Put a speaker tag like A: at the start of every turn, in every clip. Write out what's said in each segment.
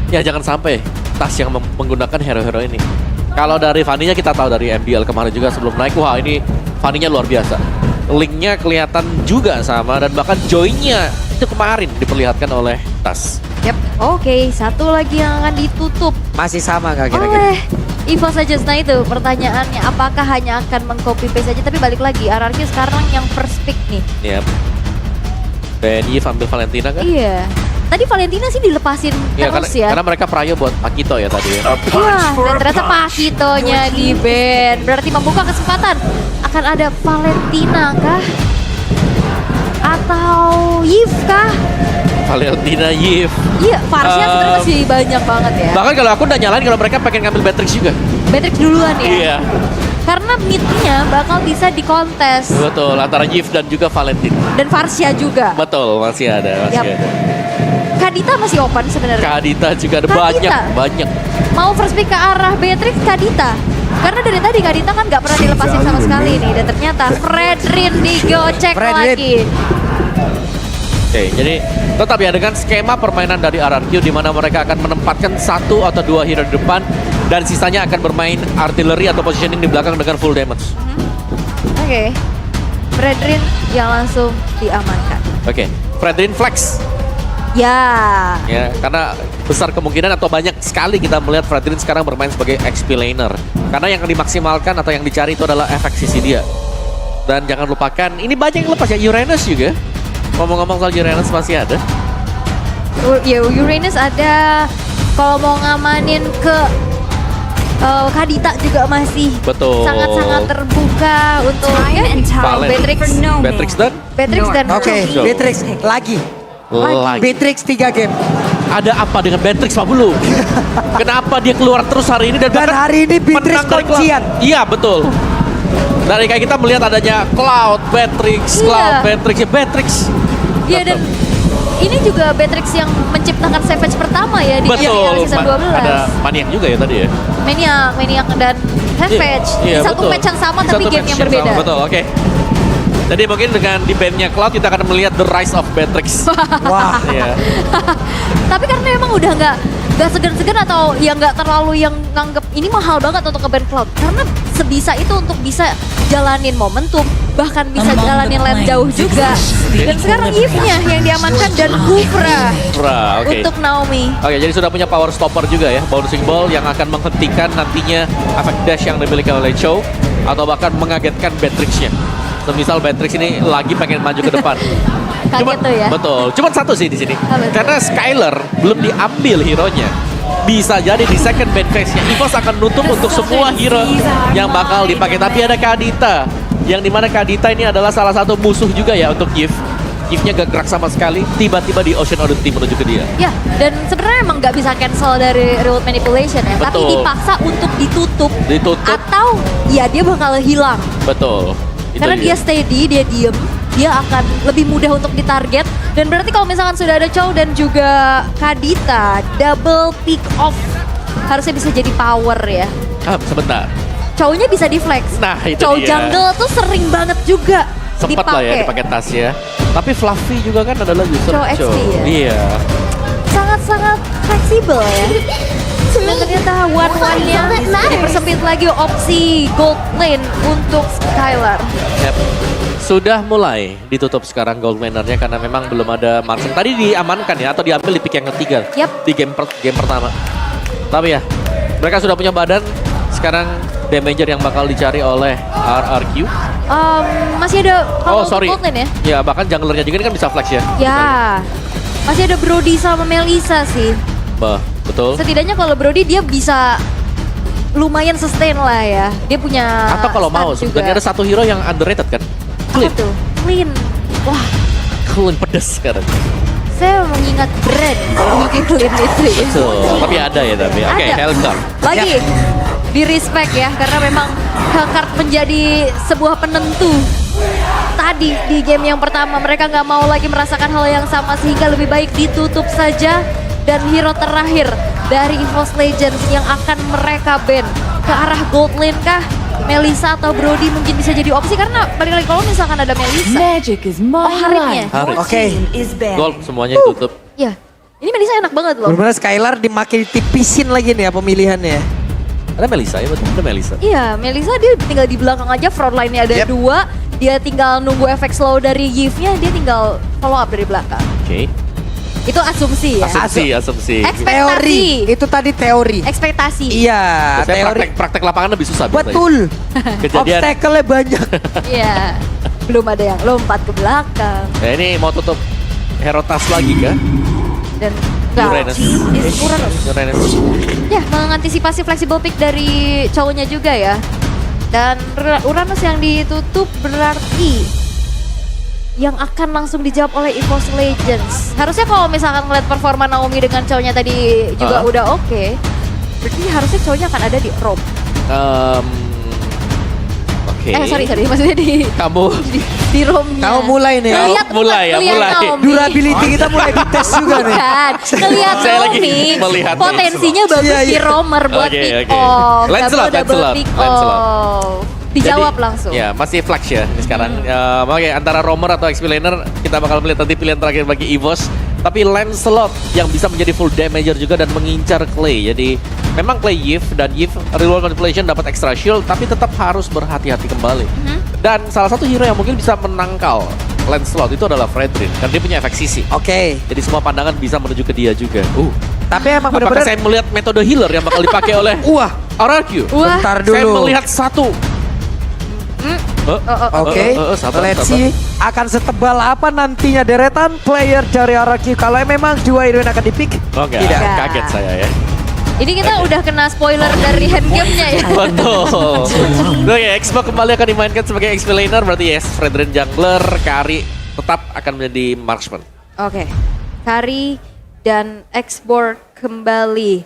A: Ya jangan sampai Tas yang menggunakan hero-hero ini. Kalau dari Fanny-nya kita tahu dari MBL kemarin juga sebelum naik, wah ini Fanny-nya luar biasa. Link-nya kelihatan juga sama dan bahkan join-nya itu kemarin diperlihatkan oleh Tas.
B: Yap, oke, satu lagi yang akan ditutup
C: Masih sama nggak kira-kira?
B: oleh EVOS Legends. Nah itu pertanyaannya, apakah hanya akan mengcopy paste saja? Tapi balik lagi, RRQ sekarang yang first pick nih.
A: Yap. Dan Yves ambil Valentina kan?
B: Iya. Tadi Valentina sih dilepasin
A: Iya,
B: terus
A: karena,
B: ya.
A: karena mereka prayo buat Pakito ya tadi ya.
B: Wah, dan ternyata Pakitonya di ban. Berarti membuka kesempatan. Akan ada Valentina kah? Atau Yves kah?
A: Valentina, Yves.
B: Iya, Varsnya sebenarnya masih banyak banget ya.
A: Bahkan kalau aku udah nyalain kalau mereka pengen ngambil Beatrix juga.
B: Beatrix duluan ya.
A: Iya.
B: Karena mid-nya bakal bisa dikontes.
A: Betul, antara Yves dan juga Valentina.
B: Dan Varsya juga.
A: Betul, masih ada, masih
B: Yap.
A: ada.
B: Kadita masih open sebenarnya.
A: Kadita juga ada
B: Kadita.
A: banyak.
B: Mau first pick ke arah Beatrix, Kadita. Karena dari tadi Kadita kan nggak pernah dilepasin sama sekali nih. Dan ternyata Fredrin digocek
C: Fredrin.
B: lagi.
A: Oke, jadi tetap ya dengan skema permainan dari RRQ di mana mereka akan menempatkan satu atau dua hero di depan dan sisanya akan bermain artileri atau positioning di belakang dengan full damage.
B: Oke. Fredrin yang langsung diamankan.
A: Oke, Fredrin flex.
B: Ya.
A: Ya, karena besar kemungkinan atau banyak sekali kita melihat Fredrin sekarang bermain sebagai XP laner. Karena yang dimaksimalkan atau yang dicari itu adalah efek sisi dia. Dan jangan lupakan, ini banyak yang lepas ya, Uranus juga. Ngomong-ngomong soal Uranus masih ada.
B: Ya, Uranus ada. Kalau mau ngamanin ke Kadita juga masih
A: Betul.
B: sangat-sangat terbuka untuk ya,
A: Valen.
B: Beatrix
A: dan
B: dan
C: Oke,
A: So.
C: Beatrix lagi.
A: lagi.
C: Beatrix 3 game.
A: Ada apa dengan Beatrix Pak Bulu? Kenapa dia keluar terus hari ini dan
C: Dan
A: bahkan
C: hari ini Beatrix
A: menang dari Cloud?
C: kuncian.
A: Iya betul. Dari kayak kita melihat adanya Cloud, Beatrix,
B: Iya.
A: Cloud, Beatrix, ya Beatrix.
B: Iya, dan ini juga Beatrix yang menciptakan Savage pertama ya di
A: Betul.
B: season 12.
A: Ada Maniac juga ya tadi ya.
B: Maniac dan Savage.
A: Iya,
B: Di satu
A: betul.
B: match yang sama
A: Di
B: tapi
A: satu
B: game
A: match
B: yang berbeda.
A: sama, betul, oke. Jadi mungkin dengan di bandnya Cloud kita akan melihat the rise of Beatrix.
C: Wah.
A: Iya.
B: Tapi karena emang udah nggak segan-segan atau yang nggak terlalu yang nganggep ini mahal banget untuk ke band Cloud. Karena sebisa itu untuk bisa jalanin momentum, bahkan bisa jalanin lane jauh juga. Dan sekarang Yves-nya yang diamankan dan Kufra
A: Oke.
B: untuk Naomi.
A: Oke, jadi sudah punya power stopper juga ya, bouncing ball yang akan menghentikan nantinya efek dash yang dimiliki oleh Chow atau bahkan mengagetkan Beatrix-nya. Semisal Beatrix ini lagi pengen maju ke depan.
B: Kaget tuh ya.
A: Betul. Cuman satu sih di sini.
B: Apa tuh?
A: Karena Skyler belum diambil hero-nya. Bisa jadi di second band phase-nya EVOS akan nutup untuk semua hero yang bakal dipakai. Tapi ada Kadita, yang dimana Kadita ini adalah salah satu musuh juga ya untuk Yves. Yves-nya gak gerak sama sekali, tiba-tiba di Ocean Odyssey menuju ke dia.
B: Ya, dan sebenarnya emang nggak bisa cancel dari Remote Manipulation ya, tapi
A: Betul.
B: dipaksa untuk ditutup.
A: Ditutup.
B: Atau ya dia bakal hilang.
A: Betul. Itu
B: Karena dia steady, dia diem, dia akan lebih mudah untuk ditarget. Dan berarti kalau misalkan sudah ada Chow dan juga Kadita, double pick off harusnya bisa jadi power ya.
A: Sebentar.
B: Chow-nya bisa di-flex.
A: Nah, itu
B: Chow
A: dia.
B: jungle tuh sering banget juga
A: Sempat lah ya dipakai tas ya. Tapi Fluffy juga kan adalah user
B: Chow XP ya?
A: Iya.
B: Sangat-sangat fleksibel ya. Dan ternyata one-one-nya dipersempit lagi opsi gold lane untuk Skylar.
A: Yep. Sudah mulai ditutup sekarang gold lanernya karena memang belum ada Marsen. Tadi diamankan ya atau diambil di pick yang ketiga.
B: Yap.
A: Di game pertama. Tapi ya, mereka sudah punya badan. Sekarang damager yang bakal dicari oleh RRQ.
B: Masih ada kalau untuk
A: sorry.
B: gold lane ya?
A: Ya, bahkan junglernya juga ini kan bisa flex ya.
B: Ya. Masih ada Brody sama Melissa sih.
A: Bah, betul.
B: Setidaknya kalau Brody dia bisa lumayan sustain lah ya. Dia punya
A: Atau kalau mau,
B: stun
A: sebenarnya ada satu hero yang underrated kan.
B: Apa tuh? Clean. Wah,
A: Clean pedes sekarang.
B: saya mengingat brand kalau pakai Clean itu ya.
A: Betul. Tapi ada ya tapi. Oke,
B: Ada.
A: Hellcar.
B: Lagi di respect ya karena memang Hellcard menjadi sebuah penentu. Tadi di game yang pertama mereka nggak mau lagi merasakan hal yang sama sehingga lebih baik ditutup saja. Dan hero terakhir dari EVOS Legends yang akan mereka ban ke arah gold lane kah? Melissa atau Brody mungkin bisa jadi opsi karena balik lagi kalau misalkan ada Melissa.
D: Magic is my
B: Oh, Harimnya.
D: life.
A: Harim.
C: Oke.
D: Is bad.
A: Gold semuanya ditutup.
B: Ya, Ini Melisa enak banget loh.
C: Benar-benar Skylar dimakin tipisin lagi nih ya pemilihannya.
A: Ada Melisa ya, betul ada Melisa.
B: Iya, Melisa dia tinggal di belakang aja, front line-nya ada
C: Yep.
B: 2. Dia tinggal nunggu efek slow dari Yves-nya, dia tinggal follow up dari belakang.
A: Oke.
B: Itu asumsi ya.
A: Asumsi.
C: Teori, itu tadi teori.
B: Ekspektasi.
C: Iya,
A: Saya
C: teori.
A: praktek lapangan lebih susah biasanya.
C: Betul.
A: Kejadian.
C: Obstacle-nya banyak.
B: Iya. Belum ada yang lompat ke belakang.
A: Ya ini mau tutup hero task lagi kah?
B: Dan
A: Uranus.
B: Uranus.
A: Uranus.
B: Ya, mengantisipasi flexible pick dari cowoknya juga ya. Dan Uranus yang ditutup berarti yang akan langsung dijawab oleh EVOS Legends. Harusnya kalau misalkan ngeliat performa Naomi dengan cowoknya tadi juga udah oke. Berarti harusnya cowoknya akan ada di Rob.
A: Oke.
B: Sorry, maksudnya di
A: Kamu
B: Romnya.
C: Kamu mulai nih.
B: Ngeliat
A: Mulai ya,
B: ngeliat
A: mulai.
B: Naomi.
C: Durability kita mulai dites juga nih.
B: Bukan, ngeliat
A: Saya lagi
B: Naomi,
A: melihat nih.
B: potensinya bagus
C: Iya,
B: di
C: iya.
B: roamer buat
A: Oke,
B: pick
A: oke.
B: off.
A: Lancelot,
B: Double
A: Lancelot,
B: pick
A: Lancelot.
B: off. Dijawab langsung.
A: Ya masih flex ya ini sekarang. Oke, antara roamer atau XP laner kita bakal melihat nanti pilihan terakhir bagi EVOS. Tapi Lancelot yang bisa menjadi full damager juga dan mengincar Clay. Jadi memang Clay Yves dan Yves real world manipulation dapat extra shield tapi tetap harus berhati-hati kembali. Dan salah satu hero yang mungkin bisa menangkal Lancelot itu adalah Fredrin karena dia punya efek sisi.
C: Oke.
A: Jadi semua pandangan bisa menuju ke dia juga.
C: Tapi emang
A: Apakah
C: benar-benar
A: saya melihat metode healer yang bakal dipakai oleh
C: wah,
A: RRQ?
B: Wah,
C: bentar
A: Saya
C: dulu.
A: melihat satu.
C: Oke,
A: sabar,
C: let's
A: sabar.
C: see akan setebal apa nantinya deretan player dari RRQ kalau memang dua heroin akan dipick.
A: Enggak,
C: Tidak.
A: kaget saya ya.
B: ini kita udah kena spoiler dari handgame-nya ya.
A: Betul. Oke, Xbox kembali akan dimainkan sebagai XP laner berarti yes, Fredrin jungler, Kari tetap akan menjadi marksman.
B: Oke, Kari dan Xborg kembali.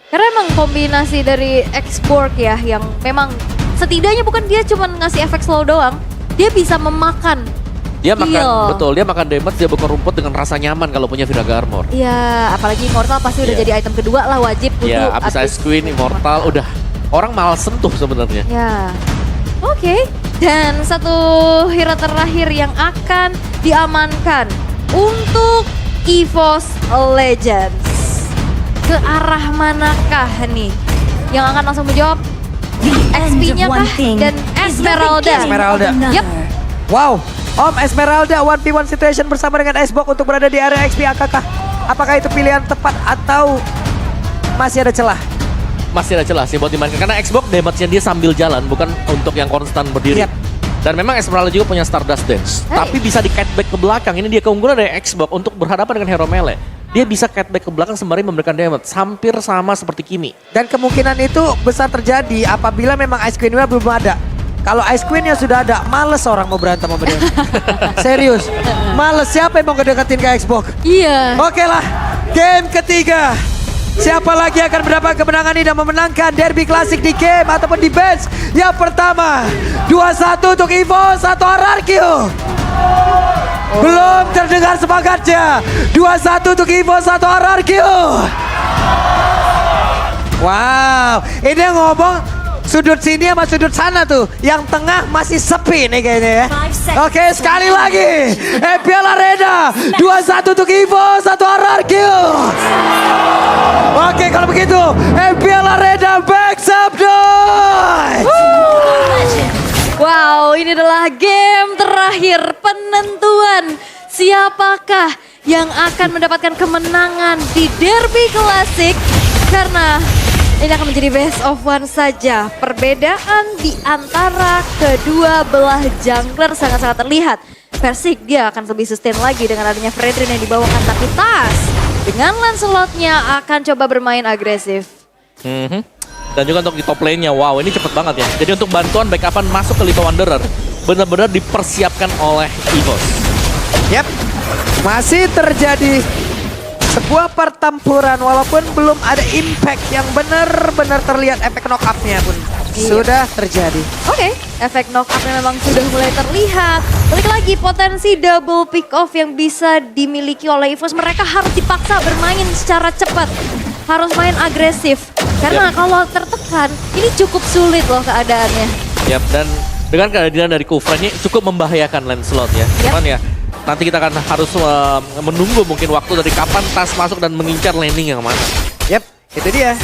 B: Karena emang kombinasi dari Xborg ya yang memang setidaknya bukan dia cuma ngasih efek slow doang, dia bisa memakan
A: Dia makan,
B: kill.
A: betul, dia makan damage, dia buka rumput dengan rasa nyaman kalau punya Viraga Armor.
B: Iya, apalagi Immortal pasti udah
A: Iya.
B: jadi item kedua lah, wajib butuh.
A: Ya, abis Ice Queen, Immortal, udah orang malas sentuh sebenarnya.
B: Ya, oke. Dan satu hero terakhir yang akan diamankan untuk EVOS Legends. Ke arah manakah nih? Yang akan langsung menjawab XP-nya kah? Dan Esmeralda.
C: Esmeralda.
B: Yep.
C: Wow, Om Esmeralda 1v1 situation bersama dengan Xbox untuk berada di area XP AKK. Apakah itu pilihan tepat atau masih ada celah?
A: Masih ada celah sih buat dimainkan karena Xbox damage-nya dia sambil jalan, bukan untuk yang konstan berdiri.
C: Yep.
A: Dan memang Esmeralda juga punya Stardust Dance,
B: Hey.
A: tapi bisa di catback ke belakang. Ini dia keunggulan dari Xbox untuk berhadapan dengan hero melee. Dia bisa catback ke belakang sembari memberikan damage, hampir sama seperti Kimi.
C: Dan kemungkinan itu besar terjadi apabila memang Ice Queen-nya belum ada. Kalau Ice Queen-nya sudah ada, males orang mau berantem sama dia. Serius, males. Siapa yang mau kedeketin ke Xbox?
B: Iya.
C: Oke lah, game ketiga. Siapa lagi akan mendapat kemenangan ini dan memenangkan derby klasik di game ataupun di bench? Yang pertama, 2-1 untuk EVOS atau RRQ. Belum terdengar semangatnya. 2-1 untuk EVOS atau RRQ. Wow, ini yang ngomong sudut sini sama sudut sana tuh. Yang tengah masih sepi nih kayaknya ya. Oke, sekali lagi. FPL Arena 2-1 untuk EVOS atau RRQ. Oke, kalau begitu FPL Arena back up noise.
B: Wow, ini adalah game terakhir penentuan siapakah yang akan mendapatkan kemenangan di derby klasik karena ini akan menjadi best of one saja. Perbedaan di antara kedua belah jungler sangat-sangat terlihat. Persik dia akan lebih sustain lagi dengan adanya Fredrin yang dibawakan, tapi Tas dengan Lancelotnya akan coba bermain agresif.
A: Dan juga untuk di top lane-nya, wow ini cepet banget ya. Jadi untuk bantuan backupan masuk ke Lito Wanderer, benar-benar dipersiapkan oleh EVOS.
C: Yap, masih terjadi sebuah pertempuran walaupun belum ada impact yang benar-benar terlihat efek knock up-nya pun sudah terjadi.
B: Oke, efek knock up-nya memang sudah mulai terlihat. Balik lagi potensi double pick off yang bisa dimiliki oleh EVOS. Mereka harus dipaksa bermain secara cepat. Harus main agresif. Karena kalau tertekan, ini cukup sulit loh keadaannya.
A: Yap, dan dengan kehadiran dari Kufran ini cukup membahayakan Lancelot ya.
B: Yap.
A: Cuman ya, nanti kita akan harus menunggu mungkin waktu dari kapan Tas masuk dan mengincar landing yang mana.
C: Yep, itu dia.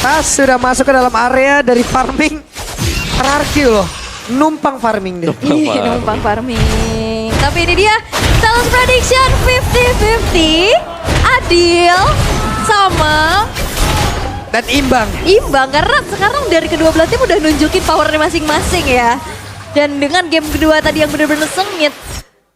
C: Tas sudah masuk ke dalam area dari farming. RRQ loh, numpang farming deh.
B: Iya, numpang farming. Tapi ini dia, Talents Prediction 50-50. Adil sama
C: Dan imbang.
B: imbang. Karena sekarang dari kedua belah tim udah nunjukin powernya masing-masing ya. Dan dengan game kedua tadi yang benar-benar sengit,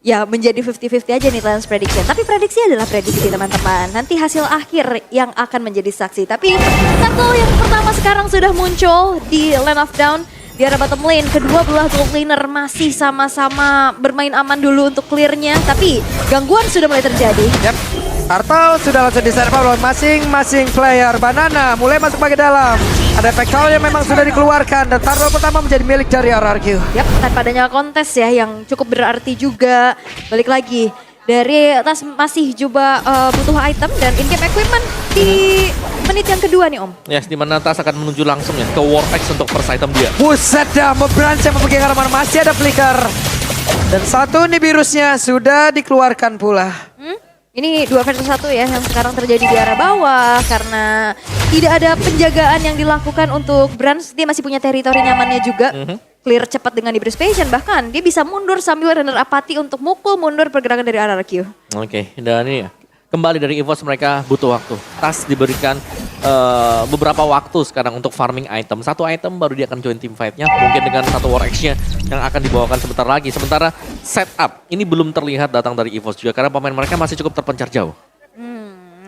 B: ya menjadi 50-50 aja nih Talents Prediction. Tapi prediksi adalah prediksi teman-teman. Nanti hasil akhir yang akan menjadi saksi. Tapi turtle yang pertama sekarang sudah muncul di Land of Down. Di arah bottom lane, kedua belah gold laner masih sama-sama bermain aman dulu untuk clearnya. Tapi gangguan sudah mulai terjadi.
C: Yep. Turtle sudah langsung diserve oleh masing-masing player. Banana mulai masuk bagian dalam. Ada efek foul yang memang sudah dikeluarkan. Dan Turtle pertama menjadi milik dari RRQ.
B: Yap, tanpa adanya kontes ya yang cukup berarti juga. Balik lagi, dari Tas masih coba butuh item dan in-game equipment di menit yang kedua nih Om.
A: Yes, di mana Tas akan menuju langsung ya ke Vortex untuk first item dia.
C: Buset dah, Branch yang memegang arah masih ada flicker. Dan satu nih virusnya sudah dikeluarkan pula.
B: Ini 2 versus 1 ya yang sekarang terjadi di arah bawah karena tidak ada penjagaan yang dilakukan untuk Brands. Dia masih punya teritori nyamannya juga. Clear cepat dengan Ibris Passion, bahkan dia bisa mundur sambil runner apati untuk mukul mundur pergerakan dari RRQ.
A: Oke, dan ini ya, kembali dari EVOS mereka butuh waktu. Tas diberikan beberapa waktu sekarang untuk farming item. Satu item baru dia akan join team fight-nya. Mungkin dengan satu war action yang akan dibawakan sebentar lagi. Sementara setup ini belum terlihat datang dari EVOS juga karena pemain mereka masih cukup terpencar jauh.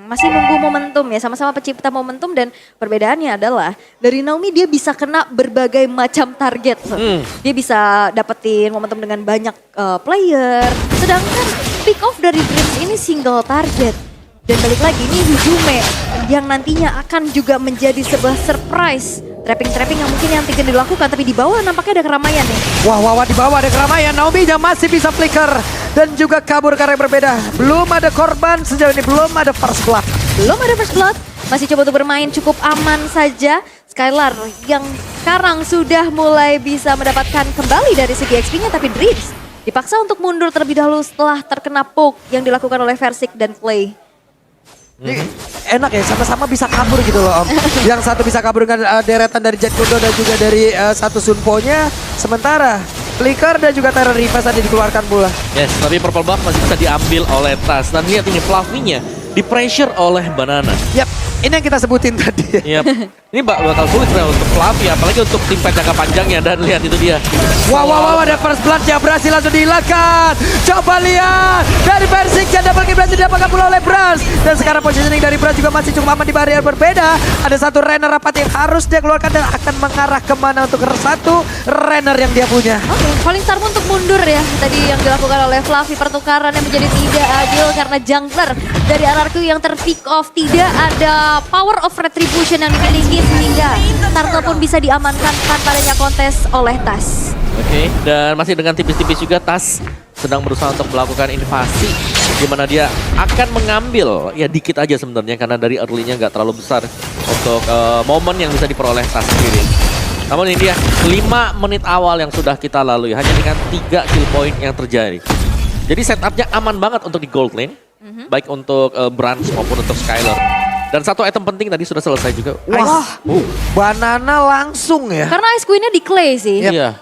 B: Masih nunggu momentum ya, sama-sama pencipta momentum dan perbedaannya adalah dari Naomi dia bisa kena berbagai macam target. Dia bisa dapetin momentum dengan banyak player. Sedangkan pick off dari Dreams ini single target. Dan balik lagi ini Hijume yang nantinya akan juga menjadi sebuah surprise. Trapping-trapping yang mungkin yang tidak dilakukan, tapi di bawah nampaknya ada keramaian nih.
C: Wah, di bawah ada keramaian. Naomi masih bisa flicker dan juga kabur karena yang berbeda. Belum ada korban sejauh ini, belum ada first blood.
B: Belum ada first blood, masih coba untuk bermain cukup aman saja. Skylar yang sekarang sudah mulai bisa mendapatkan kembali dari segi XP-nya, tapi Dreams dipaksa untuk mundur terlebih dahulu setelah terkena poke yang dilakukan oleh Versik dan Play.
C: Enak ya, sama-sama bisa kabur gitu loh Om. Yang satu bisa kabur dengan deretan dari Jet Kundo dan juga dari satu Sunpo-nya. Sementara Flicker dan juga Terror Reverse tadi dikeluarkan pula.
A: Yes, tapi purple buff masih bisa diambil oleh Tas. Dan lihat ini Fluffy-nya di pressure oleh Banana.
C: Yap, ini yang kita sebutin tadi.
A: Yap. Ini bakal sulit sebenarnya untuk Fluffy, apalagi untuk tim fight jangka panjangnya. Dan lihat itu dia.
C: Wow, ada first blood yang berhasil langsung dihilangkan. Coba lihat dari Versik yang dapat berhasil didapatkan pula oleh Brans. Dan sekarang positioning dari Brans juga masih cukup aman di barrier berbeda. Ada satu runner rapat yang harus dia keluarkan dan akan mengarah kemana untuk satu runner yang dia punya.
B: Oke, Falling Star untuk mundur ya. Tadi yang dilakukan oleh Fluffy, pertukaran yang menjadi tidak adil karena jungler dari RRQ yang ter-pick off. Tidak ada power of retribution yang dimiliki sehingga Turtle pun bisa diamankan tanpa adanya kontes oleh Tas.
A: Oke, dan masih dengan tipis-tipis juga Tas sedang berusaha untuk melakukan invasi di mana dia akan mengambil ya dikit aja sebenarnya karena dari early-nya nggak terlalu besar untuk momen yang bisa diperoleh Tas sendiri. Namun ini dia 5 menit awal yang sudah kita lalui hanya dengan 3 kill point yang terjadi. Jadi setupnya aman banget untuk di gold lane, baik untuk Branch maupun untuk Skylar. Dan satu item penting tadi sudah selesai juga.
C: Wah, Banana langsung ya.
B: Karena Ice Queen-nya di Clay sih.
A: Iya.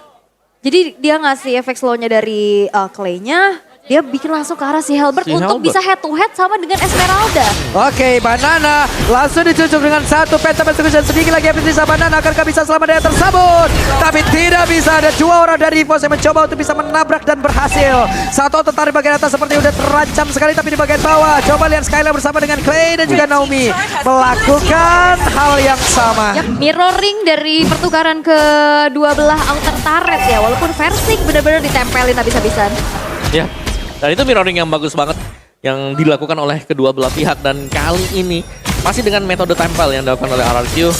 B: Jadi dia ngasih efek slow-nya dari Clay-nya. Dia bikin langsung ke arah si Halberd untuk bisa head to head sama dengan Esmeralda.
C: Oke, Banana langsung dicucuk dengan satu pentamen dan sedikit lagi bisa Banana akankah bisa selamat dari tersabut. Tapi tidak bisa, ada 2 orang dari EVOS yang mencoba untuk bisa menabrak dan berhasil. Satu tertarik bagian atas seperti udah terancam sekali tapi di bagian bawah. Coba lihat Skylar bersama dengan Clay dan juga Naomi melakukan hal yang sama.
B: Yap, mirroring dari pertukaran kedua belah outer turret ya. Walaupun Versik benar-benar ditempelin habis-habisan.
A: Ya. Dan itu mirroring yang bagus banget yang dilakukan oleh kedua belah pihak. Dan kali ini masih dengan metode tempel yang dilakukan oleh RRQ.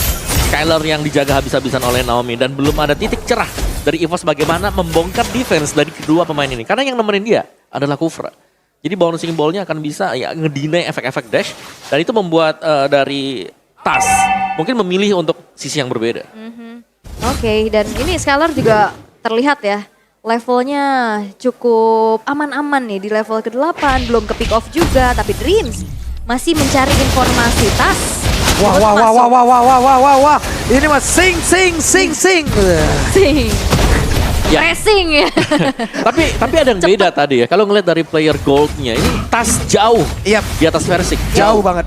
A: Skylar yang dijaga habis-habisan oleh Naomi. Dan belum ada titik cerah dari EVOS bagaimana membongkar defense dari kedua pemain ini. Karena yang nemenin dia adalah Kufra. Jadi bouncing ball-nya akan bisa ya ngedinai efek-efek dash. Dan itu membuat dari Tas mungkin memilih untuk sisi yang berbeda.
B: Oke, dan ini Skylar juga terlihat ya. levelnya cukup aman-aman nih di level ke-8, belum ke pick off juga, tapi Dreams masih mencari informasi tas.
C: Wah,
B: untuk
C: wah, wah,
B: masuk.
C: wah, wah, wah, wah, wah, wah, wah. Ini mah sing.
B: Sing.
A: Ya.
B: Racing ya.
A: Tapi ada yang beda tadi ya. Kalau ngeliat dari player goldnya, ini tas jauh
C: Iya,
A: di atas Versik.
C: jauh banget.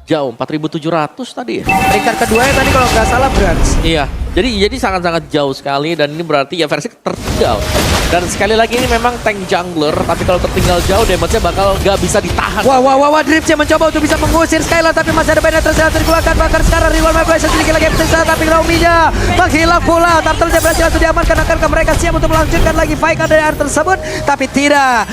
A: Jauh, 4.700 tadi ya.
C: Peringkat kedua ya tadi kalau nggak salah Brans.
A: Iya, jadi sangat-sangat jauh sekali dan ini berarti ya Versik tertinggal. Dan sekali lagi ini memang tank jungler, tapi kalau tertinggal jauh damage-nya bakal gak bisa ditahan.
C: Wah, wah, wah, wah, Dripsnya mencoba untuk bisa mengusir Skylar, tapi masih ada penetrasi yang dikeluarkan. Bahkan sekarang Real My Place sedikit lagi bisa, tapi Rauminya menghilang pula. Turtle-nya berhasil langsung diamankan, akankah mereka siap untuk melanjutkan lagi fight dari area tersebut? Tapi tidak,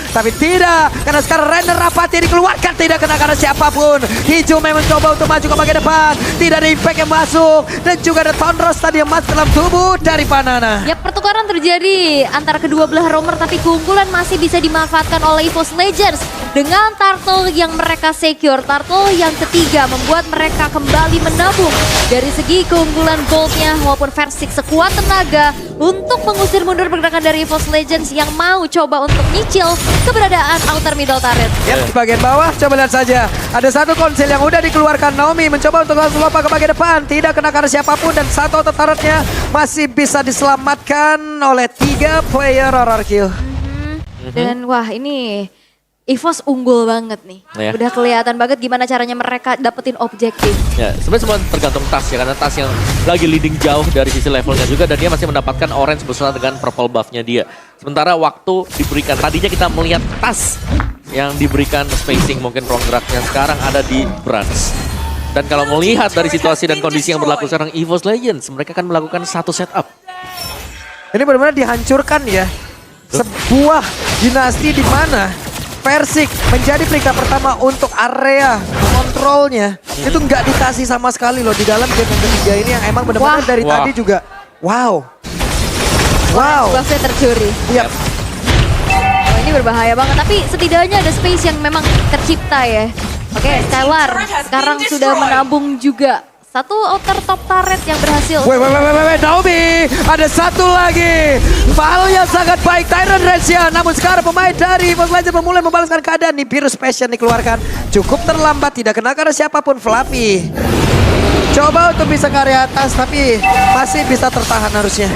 C: karena sekarang Renner rapatnya dikeluarkan, tidak kena karena siapapun. Hijau memang mencoba untuk maju ke bagian depan, tidak ada impact yang masuk, dan juga ada Tonros tadi yang masuk dalam tubuh dari Banana.
B: Ya, pertukaran terjadi antara kedua belah roamer, tapi keunggulan masih bisa dimanfaatkan oleh EVOS Legends dengan Turtle yang mereka secure. Turtle yang ketiga membuat mereka kembali menabung dari segi keunggulan goldnya, walaupun Versik sekuat tenaga untuk mengusir mundur pergerakan dari EVOS Legends yang mau coba untuk nyicil keberadaan outer middle turret.
C: Yap, di bagian bawah, coba lihat saja. Ada satu konsil yang udah dikeluarkan. Naomi mencoba untuk langsung lompat ke bagian depan. Tidak kena karena siapapun dan satu outer turretnya masih bisa diselamatkan oleh 3 player RRQ.
B: Dan wah, ini EVOS unggul banget nih.
A: Ya.
B: Udah kelihatan banget gimana caranya mereka dapetin objektif.
A: Ya, sebenarnya semua tergantung tas ya, karena tas yang lagi leading jauh dari sisi levelnya juga dan dia masih mendapatkan orange bersama dengan purple buffnya dia. Sementara waktu diberikan, tadinya kita melihat tas yang diberikan spacing mungkin ruang geraknya, sekarang ada di Brans. Dan kalau melihat dari situasi dan kondisi yang berlaku sekarang EVOS Legends, mereka akan melakukan satu setup.
C: Ini benar-benar dihancurkan ya. Sebuah dinasti di mana Versik menjadi peringkat pertama untuk area kontrolnya. Itu nggak dikasih sama sekali loh di dalam game yang ketiga ini yang emang benar-benar
B: Wah.
C: dari
A: Wah.
C: tadi juga. Wow. Wow.
B: Buffnya tercuri.
C: Yap.
B: Oh, ini berbahaya banget, tapi setidaknya ada space yang memang tercipta ya. Oke, Skylar sekarang sudah menabung juga. Satu outer top turret yang berhasil.
C: Wait, Naomi. Ada satu lagi. Hal yang sangat baik, Tyrant Resia. Namun sekarang pemain dari EVOS Legends memulai membalaskan keadaan. Nih, Virus Passion dikeluarkan. Cukup terlambat, tidak kena karena siapapun. Fluffy coba untuk bisa ke area atas, tapi masih bisa tertahan harusnya.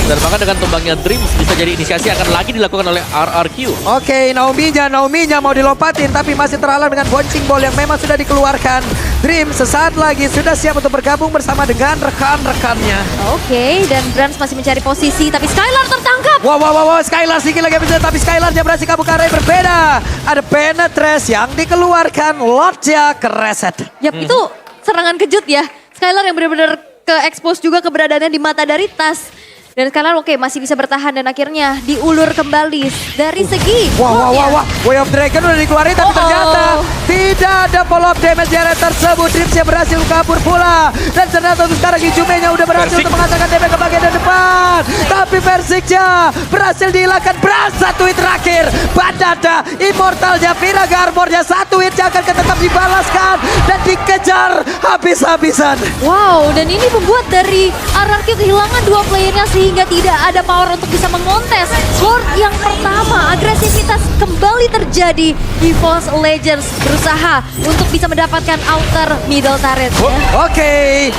A: Dan bahkan dengan tumbangnya Dreams bisa jadi inisiasi akan lagi dilakukan oleh RRQ.
C: Oke, Naominya mau dilompatin, tapi masih terhalang dengan bouncing ball yang memang sudah dikeluarkan. Dream sesaat lagi sudah siap untuk bergabung bersama dengan rekan-rekannya.
B: Oke, dan Brans masih mencari posisi, tapi Skylar tertangkap.
C: Wow, Skylar sedikit lagi bisa, tapi Skylar dia berhasil kabur ke arah yang berbeda. Ada penetrasi yang dikeluarkan, Lordnya kereset.
B: Yap, itu serangan kejut ya. Skylar yang benar-benar ke-expose juga keberadaannya di mata dari tas. Dan Skylar oke masih bisa bertahan dan akhirnya diulur kembali dari segi.
C: Wah. Way of Dragon udah dikeluarin, tapi ternyata tidak ada follow up damage di area tersebut. Dripsnya berhasil kabur pula. Dan ternyata untuk sekarang Hijumenya udah berhasil
A: Versik.
C: untuk mengatakan damage ke bagian depan. Tapi Versiknya berhasil dihilangkan. Satu hit terakhir. Badada, Immortalnya, Viraga Armornya. Satu hitnya akan tetap dibalaskan. Dan dikejar habis-habisan.
B: Wow, dan ini membuat dari RRQ kehilangan dua playernya sehingga tidak ada power untuk bisa mengontes. Lord yang pertama, agresivitas kembali terjadi. EVOS Legends berusaha untuk bisa mendapatkan outer middle turret.
C: Oke.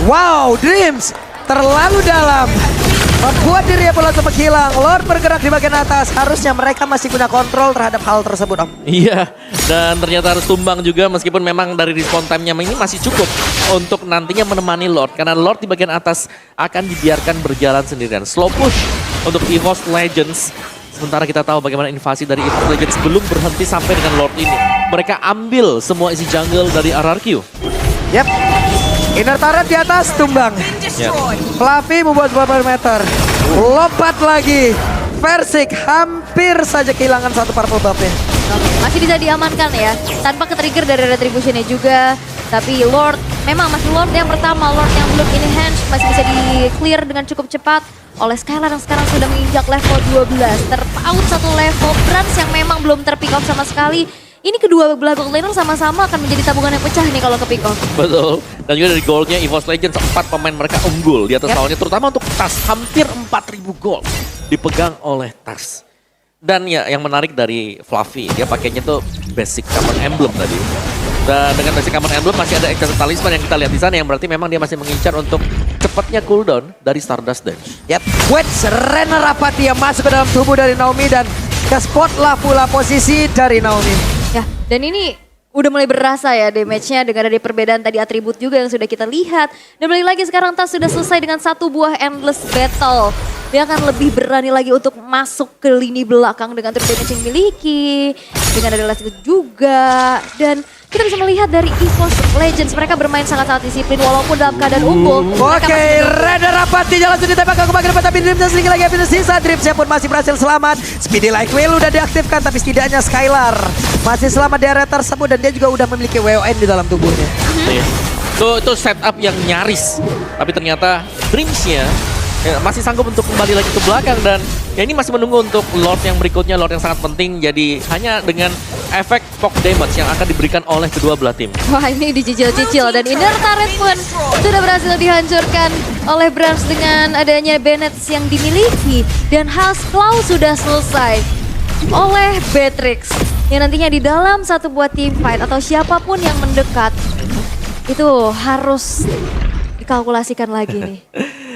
C: Wow, Dreams terlalu dalam. Membuat dirinya pula sempat hilang. Lord bergerak di bagian atas. Harusnya mereka masih punya kontrol terhadap hal tersebut, Om.
A: Iya, dan ternyata harus tumbang juga meskipun memang dari respawn time-nya ini masih cukup untuk nantinya menemani Lord. Karena Lord di bagian atas akan dibiarkan berjalan sendirian. Slow push untuk EVOS Legends. Sementara kita tahu bagaimana invasi dari EVOS Legends belum berhenti sampai dengan Lord ini. Mereka ambil semua isi jungle dari RRQ.
C: Yap. Inner turret di atas, tumbang.
A: Yap.
C: Fluffy membuat sebuah perimeter. Lompat lagi. Versik hampir saja kehilangan satu purple buff-nya.
B: Oke, masih bisa diamankan ya, tanpa ke-trigger dari retributionnya juga. Tapi Lord, memang masih Lord yang pertama, Lord yang belum enhance, masih bisa di-clear dengan cukup cepat oleh Skylar yang sekarang sudah menginjak level 12. Terpaut satu level, Brans yang memang belum ter-pick off sama sekali. Ini kedua belah gold laner sama-sama akan menjadi tabungan yang pecah nih kalau ke-pick off.
A: Betul. Dan juga dari goldnya EVOS Legends 4 pemain mereka unggul di atas lawannya, terutama untuk tas hampir 4.000 gold. dipegang oleh Tas. Dan ya yang menarik dari Fluffy, dia pakainya tuh basic common emblem tadi. Dan dengan basic common emblem masih ada extended talisman yang kita lihat di sana yang berarti memang dia masih mengincar untuk cepatnya cooldown dari Stardust Dance.
C: Yap, Wedge Renner Rapati yang masuk ke dalam tubuh dari Naomi dan ke spot lah pula posisi dari Naomi.
B: Ya, dan ini udah mulai berasa ya damage-nya dengan ada perbedaan tadi atribut juga yang sudah kita lihat. Dan balik lagi sekarang Tas sudah selesai dengan satu buah endless battle. Dia akan lebih berani lagi untuk masuk ke lini belakang dengan turret damage yang dimiliki. Dengan ada last itu juga. Dan kita bisa melihat dari EVOS Legends mereka bermain sangat-sangat disiplin walaupun dalam keadaan unggul. mereka
C: Oke,
B: masih menunggu.
C: Renner Rapati jalan sudah ditembak ke bagian depan tapi Dreamsnya sedikit lagi habis sisa. Dreamsnya pun masih berhasil selamat. Speedy Like Whale udah diaktifkan tapi setidaknya Skylar masih selamat di area tersebut dan dia juga udah memiliki WON di dalam tubuhnya.
A: Iya. Itu setup yang nyaris. Tapi ternyata Dreams-nya ya, masih sanggup untuk kembali lagi ke belakang dan ya ini masih menunggu untuk Lord yang berikutnya, Lord yang sangat penting. Jadi hanya dengan efek poke damage yang akan diberikan oleh kedua belah tim.
B: Wah, ini dicicil-cicil dan inner turret pun sudah berhasil dihancurkan oleh Brans dengan adanya Bennett yang dimiliki. Dan Claw sudah selesai oleh Beatrix yang nantinya di dalam satu buah team fight atau siapapun yang mendekat itu harus dikalkulasikan lagi nih.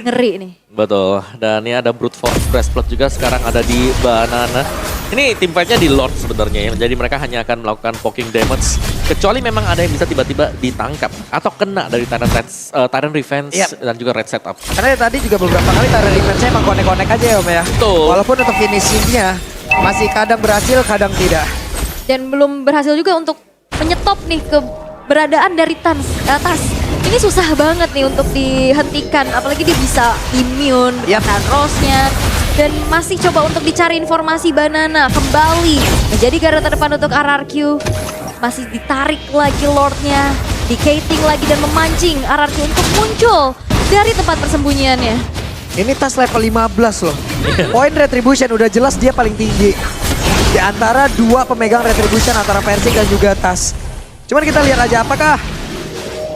B: Ngeri nih.
A: Betul, dan ini ada Brute Force Breastplate juga sekarang ada di Banana. Ini tim fight-nya di Lord sebenarnya ya, jadi mereka hanya akan melakukan poking damage. Kecuali memang ada yang bisa tiba-tiba ditangkap atau kena dari Tyrant Revenge dan juga Red Setup.
C: Karena tadi juga beberapa kali Tyrant Revenge-nya emang konek-konek aja ya Om ya.
A: Betul.
C: Walaupun untuk finishing-nya masih kadang berhasil, kadang tidak.
B: Dan belum berhasil juga untuk menyetop nih keberadaan dari Tas. Ini susah banget nih untuk dihentikan, apalagi dia bisa immune dengan Rose-nya. Dan masih coba untuk dicari informasi Banana kembali menjadi garda terdepan untuk RRQ. Masih ditarik lagi Lord-nya, di-cating lagi dan memancing RRQ untuk muncul dari tempat persembunyiannya.
C: Ini Tas level 15 loh. Poin Retribution udah jelas dia paling tinggi. Di antara dua pemegang Retribution antara Persik dan juga Tas. Cuman kita lihat aja apakah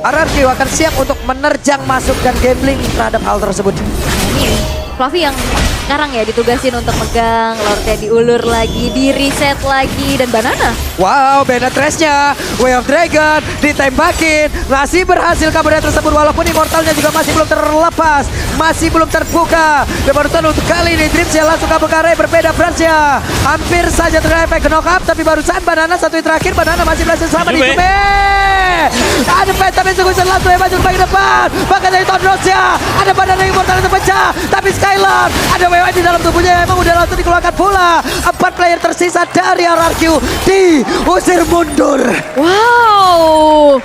C: RRQ akan siap untuk menerjang masuk dan gambling terhadap hal tersebut.
B: Ini Fluffy yang sekarang ya ditugasin untuk megang, Lordnya diulur lagi, di reset lagi, dan Banana.
C: Wow, Benetress-nya, Way of Dragon, ditembakin, masih berhasil kabarnya tersebut walaupun Immortalnya juga masih belum terlepas, masih belum terbuka. Dan barusan untuk kali ini Dreamsnya langsung kabur ke area berbeda Francia. Hampir saja terkena efek knock up, tapi barusan Banana satu yang terakhir, Banana masih berhasil selamat di Jume. Ada pet, tapi sungguh langsung yang maju ke bagian depan. Bahkan dari Tondrosnya, ada Banana Immortal yang terpecah, tapi Skylar, ada WWN di dalam tubuhnya emang udah langsung dikeluarkan pula. 4 player tersisa dari RRQ diusir mundur.
B: Wow,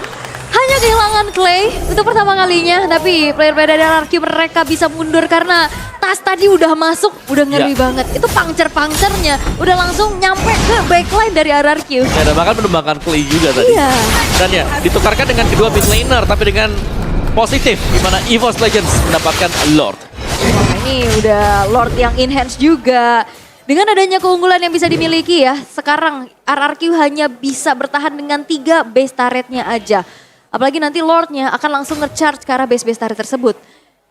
B: hanya kehilangan Clay untuk pertama kalinya, tapi player-player dari RRQ mereka bisa mundur karena Tas tadi udah masuk, udah ngeri banget. Itu puncture-puncturnya udah langsung nyampe ke backline dari RRQ.
A: Ya, dan bahkan menembakkan Clay juga tadi.
B: Iya.
A: Dan ya, ditukarkan dengan kedua mid laner, tapi dengan positif, di mana EVOS Legends mendapatkan Lord.
B: Nah, ini udah Lord yang enhance juga. Dengan adanya keunggulan yang bisa dimiliki ya, sekarang RRQ hanya bisa bertahan dengan 3 base turretnya aja. Apalagi nanti Lordnya akan langsung nge-charge ke arah base turret tersebut.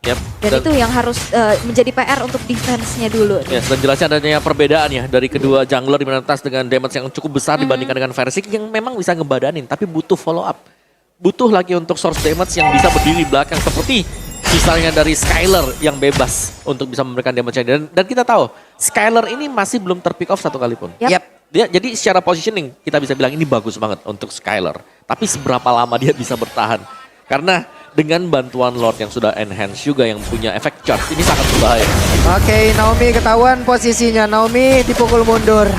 A: Yep.
B: Dan itu yang harus menjadi PR untuk defense-nya dulu.
A: Ya, dan jelasnya adanya perbedaan ya dari kedua jungler di mana Tas dengan damage yang cukup besar dibandingkan dengan Versik yang memang bisa ngebadanin tapi butuh follow up. Butuh lagi untuk source damage yang bisa berdiri di belakang seperti misalnya dari Skylar yang bebas untuk bisa memberikan damage dan kita tahu Skylar ini masih belum terpick off satu kali pun. Dia jadi secara positioning kita bisa bilang ini bagus banget untuk Skylar. Tapi seberapa lama dia bisa bertahan? Karena dengan bantuan Lord yang sudah enhance juga yang punya efek charge ini sangat berbahaya.
C: Oke, Naomi ketahuan posisinya. Naomi dipukul mundur.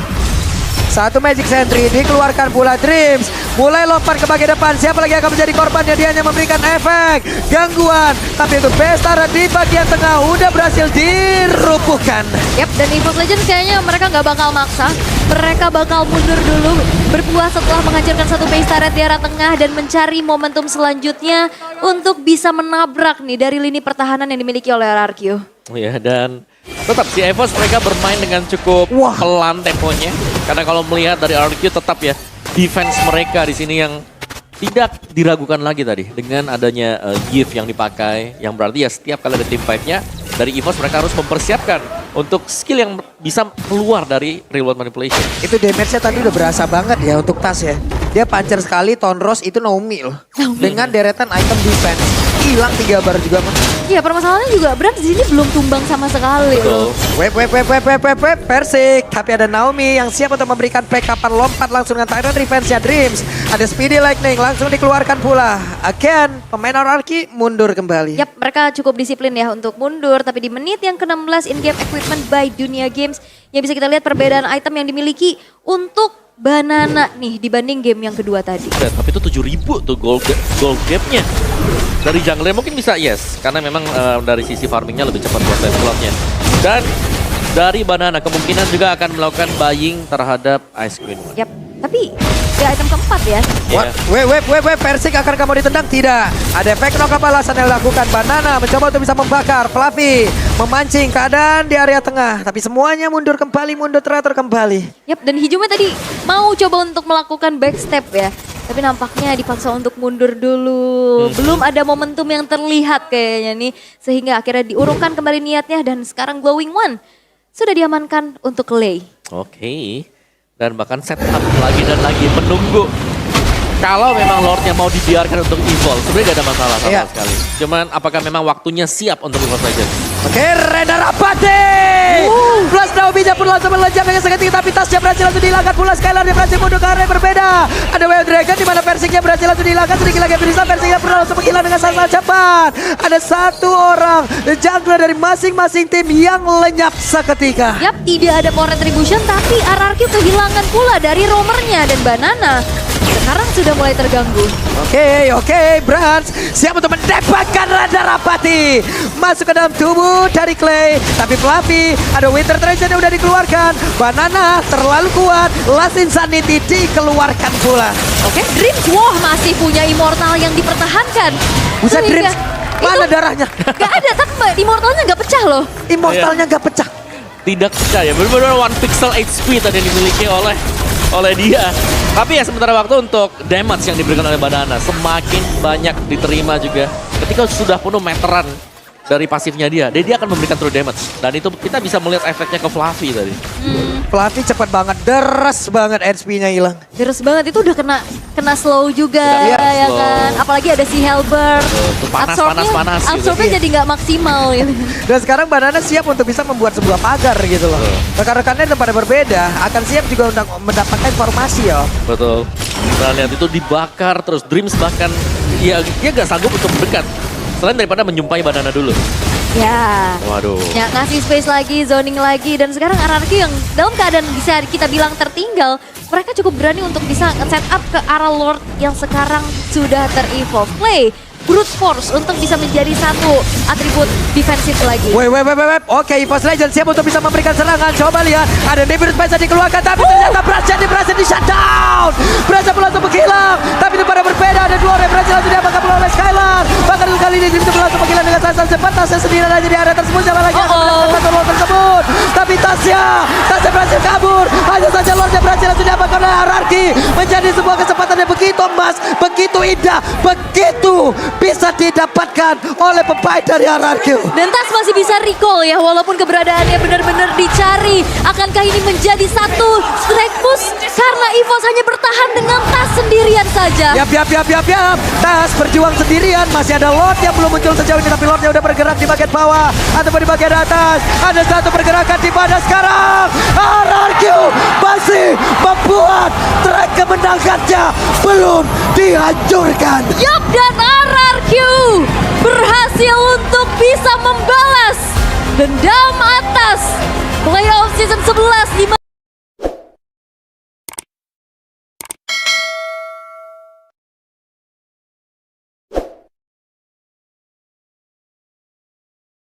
C: Satu Magic Sentry dikeluarkan pula Dreams. Mulai lompat ke bagian depan. Siapa lagi akan menjadi korbannya? Dia hanya memberikan efek gangguan. Tapi untuk Bestara di bagian tengah udah berhasil dirupuhkan.
B: Yap, dan EVOS Legends kayaknya mereka nggak bakal maksa. Mereka bakal mundur dulu, berpuas setelah menghancurkan satu base turret di arah tengah dan mencari momentum selanjutnya untuk bisa menabrak nih dari lini pertahanan yang dimiliki oleh RRQ.
A: Ya, dan tetap si EVOS mereka bermain dengan cukup pelan temponya. Karena kalau melihat dari RRQ tetap ya defense mereka di sini yang tidak diragukan lagi tadi dengan adanya gift yang dipakai, yang berarti ya setiap kali ada team fight-nya dari EVOS mereka harus mempersiapkan untuk skill yang bisa keluar dari real world manipulation.
C: Itu damage-nya tadi udah berasa banget ya untuk Tas ya. Dia pancer sekali, Tonros itu Naomi loh. Dengan deretan item defense. Hilang 3 bar juga mah.
B: Iya, permasalahannya juga Brand di sini belum tumbang sama sekali loh.
A: Betul.
C: Web, Persik. Tapi ada Naomi yang siap untuk memberikan backupan lompat langsung dengan Tyrant Revenge-nya Dreams. Ada Speedy Lightning langsung dikeluarkan pula. Again, pemain Ararki mundur kembali.
B: Yap, mereka cukup disiplin ya untuk mundur. Tapi di menit yang ke-16 in-game equipment by Dunia Games. Yang bisa kita lihat perbedaan item yang dimiliki untuk Banana nih dibanding game yang kedua tadi.
A: Tapi itu 7.000 tuh gold gap-nya. Dari jungler mungkin bisa yes, karena memang dari sisi farmingnya lebih cepat buat time slotnya. Dan dari Banana kemungkinan juga akan melakukan buying terhadap Ice Queen.
B: Yap, tapi ya item keempat ya.
C: What? Web, Persik akan kamu ditendang? Tidak. Ada efek knock balasan yang dilakukan. Banana mencoba untuk bisa membakar. Fluffy memancing keadaan di area tengah. Tapi semuanya mundur kembali, mundur teratur kembali.
B: Yap, dan Hijumnya tadi mau coba untuk melakukan backstep ya. Tapi nampaknya dipaksa untuk mundur dulu. Belum ada momentum yang terlihat kayaknya nih. Sehingga akhirnya diurungkan kembali niatnya. Dan sekarang Glowing One sudah diamankan untuk Lei.
A: Oke. Dan bahkan set up lagi dan lagi menunggu. Kalau memang Lordnya mau dibiarkan untuk evolve, sebenarnya gak ada masalah sama sekali. Cuman apakah memang waktunya siap untuk evolve Legends?
C: Oke, Reda Rapati! Plus Naomi-nya pun langsung melejam dengan sangat tinggi, tapi tasnya berhasil langsung dihilangkan pula. Skylar dia berhasil mundur ke area yang berbeda. Ada Wave Dragon di mana Persiknya berhasil langsung dihilangkan. Sedikit lagi bisa Persiknya pun langsung menghilang dengan sangat cepat. Ada 1 orang jungler dari masing-masing tim yang lenyap seketika.
B: Yap, tidak ada power retribution tapi RRQ kehilangan pula dari roamernya dan Banana sekarang sudah mulai terganggu.
C: Oke, Brans siap untuk mendapatkan Rada Rapati. Masuk ke dalam tubuh dari Clay. Tapi Fluffy, ada Winter Treasure yang udah dikeluarkan. Banana terlalu kuat. Last Insanity dikeluarkan pula.
B: Oke, Dreams masih punya Immortal yang dipertahankan.
C: Buset,
B: Sehingga
C: Dreams, mana
B: itu
C: darahnya?
B: Gak ada, tapi Immortalnya gak pecah loh.
C: Immortalnya gak pecah.
A: Tidak percaya, benar-benar 1 pixel HP tadi yang dimiliki oleh dia. Tapi ya sementara waktu untuk damage yang diberikan oleh Banana semakin banyak diterima juga. Ketika sudah penuh meteran dari pasifnya dia akan memberikan true damage. Dan itu kita bisa melihat efeknya ke Fluffy tadi.
C: Fluffy cepat banget, deres banget HP-nya hilang.
B: Terus banget itu udah kena slow juga ya
A: slow.
B: kan. Apalagi ada si Helber.
A: Itu panas gitu.
B: Absorbnya jadi nggak maksimal gitu.
C: Dan sekarang Banana siap untuk bisa membuat sebuah pagar gitu loh. Rekan-rekannya tempat berbeda akan siap juga untuk mendapatkan informasi ya.
A: Betul. Kita lihat itu dibakar terus Dreams bahkan dia gak sanggup untuk mendekat. Selain daripada menyumpai Banana dulu.
B: Ya.
A: Waduh.
B: Ya, ngasih space lagi, zoning lagi. Dan sekarang RRQ yang dalam keadaan bisa kita bilang tertinggal. Mereka cukup berani untuk bisa set up ke arah Lord yang sekarang sudah ter-evolve. Play brute force untuk bisa menjadi satu atribut defensif lagi.
C: Wait. Oke, EVOS Legends siap untuk bisa memberikan serangan. Coba lihat, ada Nebulous Spice dikeluarkan, tapi ternyata berhasil di shutdown. Berhasil langsung menghilang, tapi itu pada berbeda. Ada 2 orang berhasil langsung diamankan oleh Skylar. Bahkan kali ini itu langsung menghilang dengan sangat cepat. Tasnya sendirian aja di area tersebut. Siapa lagi yang akan mendapatkan satu Lord tersebut? Tapi Tasnya berhasil kabur. Hanya saja Lordnya berhasil langsung diamankan oleh Ararki. Menjadi sebuah kesempatan yang begitu emas, begitu indah, begitu bisa didapatkan oleh pemain dari RRQ.
B: Dan Tas masih bisa recall ya, walaupun keberadaannya benar-benar dicari. Akankah ini menjadi satu strike push? Karena EVOS hanya bertahan dengan Tas sendirian saja.
C: Yap. Tas berjuang sendirian. Masih ada Lord yang belum muncul sejauh ini, tapi Lordnya udah bergerak di bagian bawah ataupun di bagian atas. Ada satu pergerakan di mana sekarang RRQ masih membuat track kemenangannya belum dihancurkan.
B: Yup, dan RRQ berhasil untuk bisa membalas dendam atas playoff season 11 di